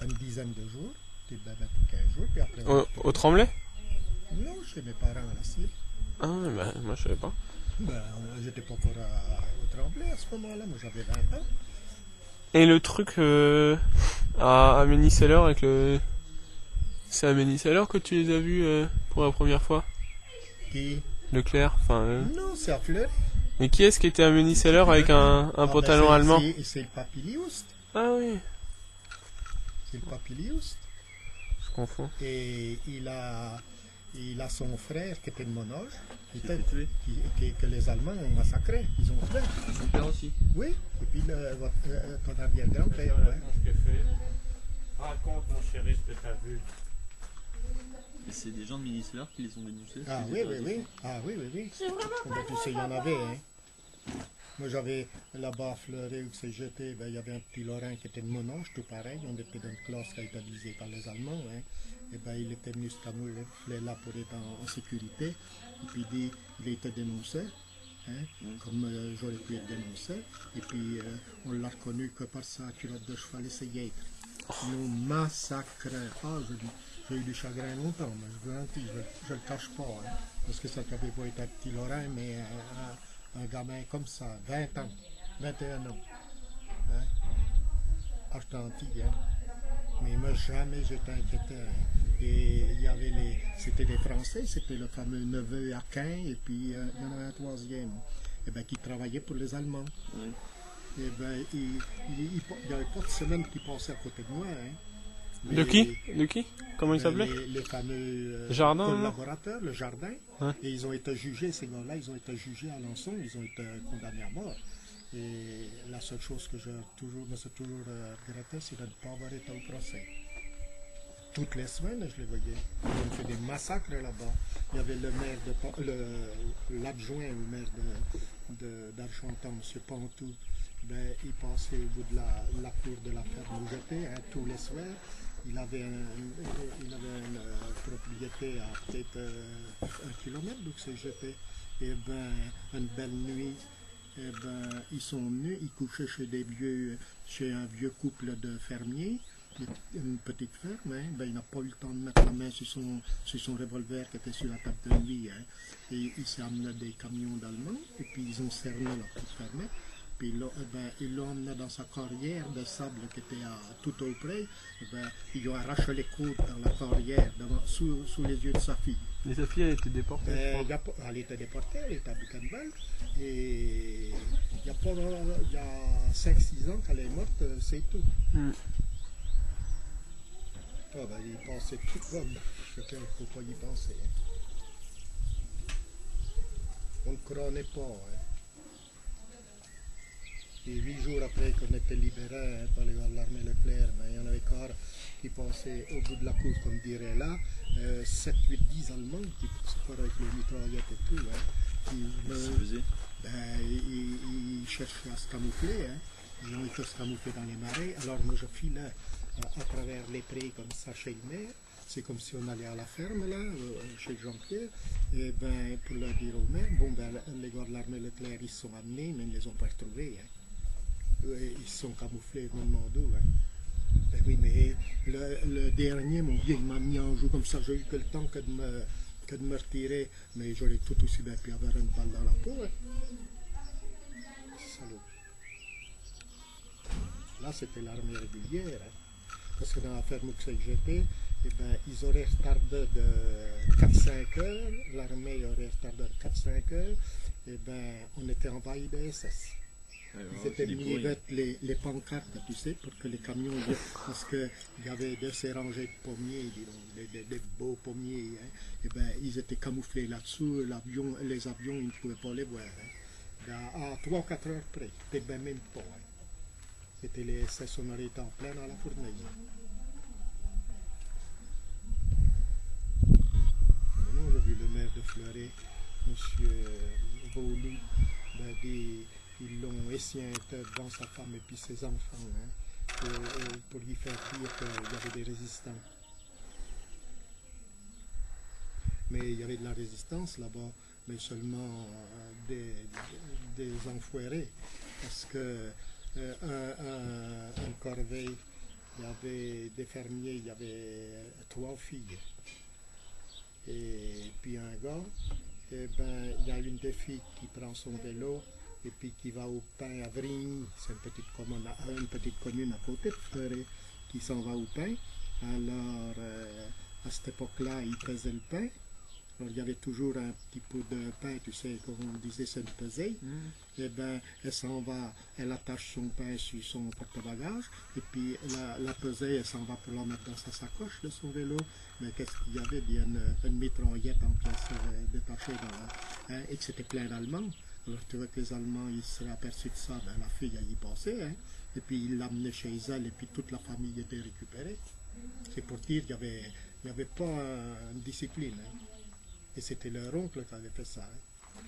une dizaine de jours, peut-être ben, 15 jours, puis après... Au Tremblay? Non, chez mes parents à la Cire. Ah, bah, moi je savais pas. Ben, j'étais pas encore au Tremblay à ce moment-là, moi j'avais 20 ans. Et le truc à Méniceller avec le... C'est à Méniceller que tu les as vus pour la première fois? Qui? Leclerc, enfin... Non, c'est à Fleury. Mais qui est-ce qui était à Méniceller avec un pantalon allemand? C'est le Papilius. Ah oui, C'est le Papilius. je confonds. Et il a son frère qui était de mon âge, que les Allemands ont massacré. Ils ont fait. Son père aussi. Oui, et puis ton arrière-grand-père. Ouais. Raconte, mon chéri, ce que tu as vu. Et c'est des gens de Méniceller qui les ont dénoncés. Ah oui, oui, oui. Ah oui, oui, oui. Ben, tu sais, il y en avait, hein. Moi, j'avais là-bas à Fleury où c'est jeté, ben, il y avait un petit Laurent qui était de mon âge, tout pareil. On était dans une classe qui a été visée par les Allemands. Hein. Et ben, il était venu se camoufler là pour être en sécurité. Et puis, il a été dénoncé, hein, comme j'aurais pu être dénoncé. Et puis, on l'a reconnu que par sa culotte de cheval et ses guêtres. Ils nous massacraient. Ah, j'ai eu du chagrin longtemps, mais je vous garantis, je le cache pas. Hein, parce que ça n'avait pas été un petit Laurent, mais un gamin comme ça, 20 ans, 21 ans. Hein? Argentine, hein? Mais moi, jamais j'étais inquiété. Hein? Et il y avait c'était des Français, c'était le fameux neveu Aquin, et puis il y en avait un troisième, et ben, qui travaillait pour les Allemands. Oui. Et ben, il n'y avait pas de semaine qui passait à côté de moi. Hein? De qui? De qui? Comment il s'appelait? Les fameux Jardin, collaborateurs, le jardin. Ouais. Et ils ont été jugés, ces gars-là, ils ont été jugés à Alençon, ils ont été condamnés à mort. Et la seule chose que me suis toujours regretté, c'est de ne pas avoir été au procès. Toutes les semaines, je les voyais. Ils ont fait des massacres là-bas. Il y avait le maire l'adjoint au maire d'Argentan, M. Pantou. Ben, il passait au bout de la cour de la ferme où j'étais, hein, tous les soirs. Il avait une propriété à peut-être 1 kilomètre d'où c'est jeté. Et ben, une belle nuit, et ben, ils sont venus, ils couchaient chez un vieux couple de fermiers, une petite ferme. Hein, ben, il n'a pas eu le temps de mettre la main sur son revolver qui était sur la table de nuit. Hein, et il s'est amené des camions d'Allemands, et puis ils ont cerné la petite ferme. Puis là, ils l'ont emmené dans sa carrière de sable qui était tout auprès. Ils ont arraché les côtes dans la carrière sous les yeux de sa fille. Et sa fille, elle était déportée. Elle était déportée, elle était à Buchenwald. Et il y a 5-6 ans qu'elle est morte, c'est tout. Ah, ben, il pensait tout comme. Je ne sais pas y penser. Hein. On ne croyait pas. Hein. Et 8 jours après qu'on était libérés, hein, par l'armée Leclerc, ben, il y en avait encore qui passaient au bout de la cour, comme dirait là, 7, 8, 10 Allemands qui passaient avec les mitraillettes et tout. Hein, ils cherchaient à se camoufler. Hein. Ils ont été se camoufler dans les marais. Alors moi je filais à travers les prés comme ça chez le maire. C'est comme si on allait à la ferme là, chez Jean-Pierre. Et ben pour leur dire au maire, bon ben les gars de l'armée Leclerc ils se sont amenés, mais ils ne les ont pas retrouvés. Hein. Ils se sont camouflés vraiment d'où. Hein. Ben oui, mais le dernier, mon vieux, il m'a mis en joue comme ça. J'ai eu que le temps que de me retirer, mais j'aurais tout aussi bien pu avoir une balle dans la peau. Hein. Salaud. Là, c'était l'armée régulière. Hein. Parce que dans la ferme où j'étais, eh ben, ils auraient retardé de 4-5 heures. L'armée aurait retardé de 4-5 heures. Et ben, on était envahi de SS. Ils étaient mis avec les pancartes, tu sais, pour que les camions, parce qu'il y avait de ces rangées de pommiers, des beaux pommiers, hein, et ben, ils étaient camouflés là-dessous, les avions, ils ne pouvaient pas les voir. Hein. À 3-4 heures près, peut-être ben même pas. Hein. C'était les SS, on aurait été en plein dans la fournaise. Maintenant, j'ai vu le maire de Fleury, M. Beaulieu, ils l'ont essayé devant sa femme et puis ses enfants, hein, pour lui faire dire qu'il y avait des résistants. Mais il y avait de la résistance là-bas, mais seulement des enfoirés. Parce que un corveille il y avait des fermiers, il y avait 3 filles. Et puis un gars, et ben, il y a une des filles qui prend son vélo et puis qui va au pain à Vrigny, c'est une petite commune à côté de Fleuret, qui s'en va au pain. Alors, à cette époque-là, il pesait le pain. Alors, il y avait toujours un petit pot de pain, tu sais, comme on disait, c'est une pesée. Et bien, elle s'en va, elle attache son pain sur son porte-bagages, et puis la pesée, elle s'en va pour la mettre dans sa sacoche de son vélo. Mais qu'est-ce qu'il y avait? Bien une mitraillette en pièces détachée et que c'était plein d'Allemands. Alors, tu vois que les Allemands, ils seraient aperçus de ça, ben, la fille, elle y passait, hein, et puis ils l'amenaient chez elle, et puis toute la famille était récupérée. C'est pour dire qu'il n'y avait pas une discipline. Hein. Et c'était leur oncle qui avait fait ça. Hein.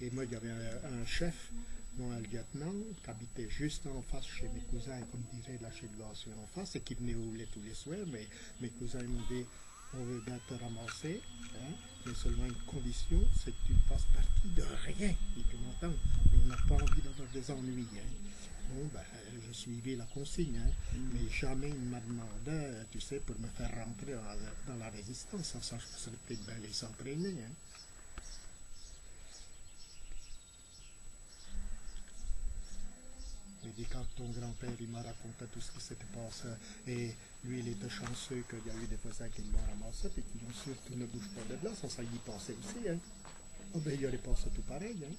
Et moi, il y avait un chef, non, un lieutenant, qui habitait juste en face chez mes cousins, comme dirait là chez le gars en face, et qui venait au lait tous les soirs, mais mes cousins me disaient, on veut bien te ramasser, hein, mais seulement une condition, c'est que tu ne fasses partie de rien, et tu m'entends, on n'a pas envie d'avoir des ennuis. Hein. Bon, ben, je suivais la consigne, hein, mais jamais il m'a demandé, tu sais, pour me faire rentrer dans la résistance, ça serait peut-être bien les s'entraîner. Hein. Il dit quand ton grand-père il m'a raconté tout ce qui s'était passé, et lui il était chanceux qu'il y a eu des voisins qui l'ont ramassé, et qui l'ont surtout ne bouge pas de là, sans ça y pensait aussi. Hein. Oh, ben, il aurait pensé tout pareil. Hein.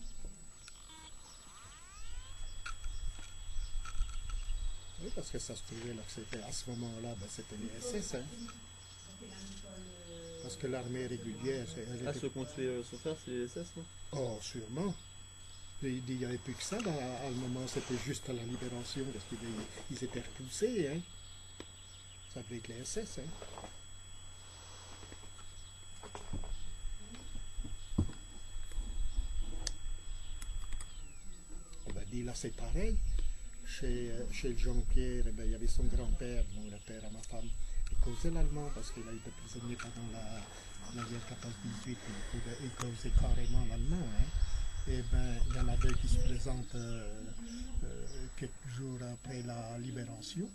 Oui, parce que ça se trouvait là, que c'était à ce moment-là, ben, c'était les SS. Hein. Parce que l'armée régulière, elle était... ceux qu'on fait souffrir, c'est les SS, non? Oh, sûrement. Il n'y avait plus que ça, à le moment, c'était juste à la libération, parce qu'ils étaient repoussés. Hein. Ça devait être les SS. Hein. On va dire là, c'est pareil. Chez le Jean-Pierre, eh ben, il y avait son grand-père, bon, le père à ma femme, il causait l'allemand parce qu'il a été prisonnier pendant la guerre 14-18, il causait carrément l'allemand. Hein. Et ben, il y en a deux qui se présentent quelques jours après la libération.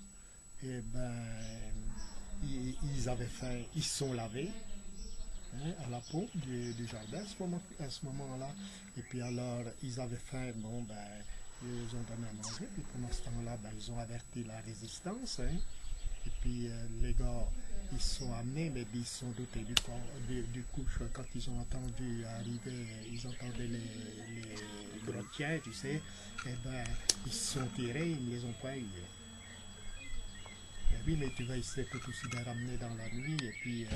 Et ben, ils avaient faim, ils se sont lavés. Hein, à la pompe du jardin à ce moment-là. Et puis alors, ils avaient faim, bon, ben, ils ont donné à manger. Puis pendant ce temps-là, ben, ils ont averti la résistance. Hein. Et puis les gars, ils se sont amenés, mais ils se sont doutés du coup, quand ils ont entendu arriver, ils entendaient les grottiens, tu sais, et ben, ils se sont tirés, ils ne les ont pas eus. Oui, mais tu vas essayer tout aussi de ramener dans la nuit, et puis